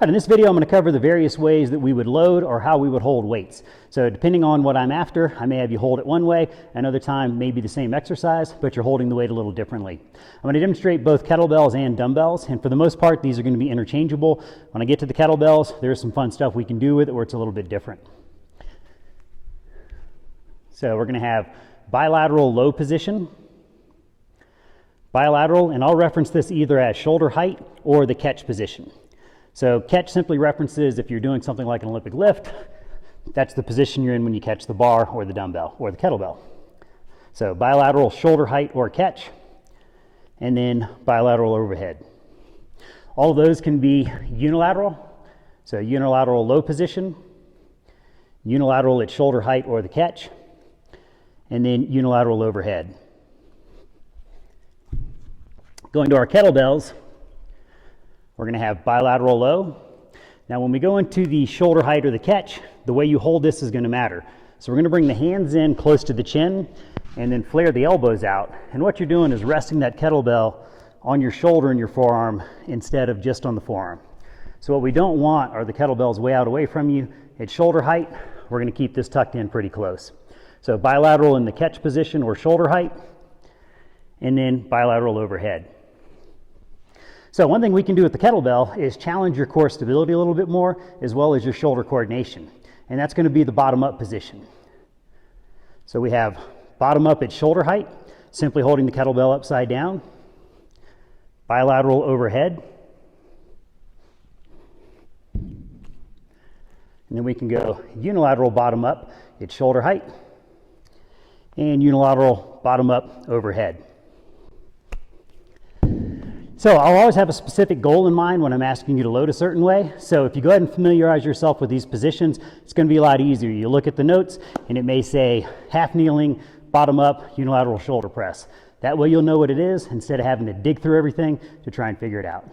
In this video, I'm going to cover the various ways that we would load or how we would hold weights. So depending on what I'm after, I may have you hold it one way, another time maybe the same exercise, but you're holding the weight a little differently. I'm going to demonstrate both kettlebells and dumbbells, and for the most part, these are going to be interchangeable. When I get to the kettlebells, there's some fun stuff we can do with it where it's a little bit different. So we're going to have bilateral low position, bilateral, and I'll reference this either as shoulder height or the catch position. So catch simply references if you're doing something like an Olympic lift, that's the position you're in when you catch the bar or the dumbbell or the kettlebell. So bilateral shoulder height or catch, and then bilateral overhead. All of those can be unilateral, so unilateral low position, unilateral at shoulder height or the catch, and then unilateral overhead. Going to our kettlebells, we're going to have bilateral low. Now when we go into the shoulder height or the catch, the way you hold this is going to matter. So we're going to bring the hands in close to the chin and then flare the elbows out. And what you're doing is resting that kettlebell on your shoulder and your forearm instead of just on the forearm. So what we don't want are the kettlebells way out away from you. At shoulder height, we're going to keep this tucked in pretty close. So bilateral in the catch position or shoulder height, and then bilateral overhead. So one thing we can do with the kettlebell is challenge your core stability a little bit more, as well as your shoulder coordination. And that's going to be the bottom up position. So we have bottom up at shoulder height, simply holding the kettlebell upside down, bilateral overhead, and then we can go unilateral bottom up at shoulder height, and unilateral bottom up overhead. So I'll always have a specific goal in mind when I'm asking you to load a certain way. So if you go ahead and familiarize yourself with these positions, it's going to be a lot easier. You look at the notes and it may say half kneeling, bottom up, unilateral shoulder press. That way you'll know what it is instead of having to dig through everything to try and figure it out.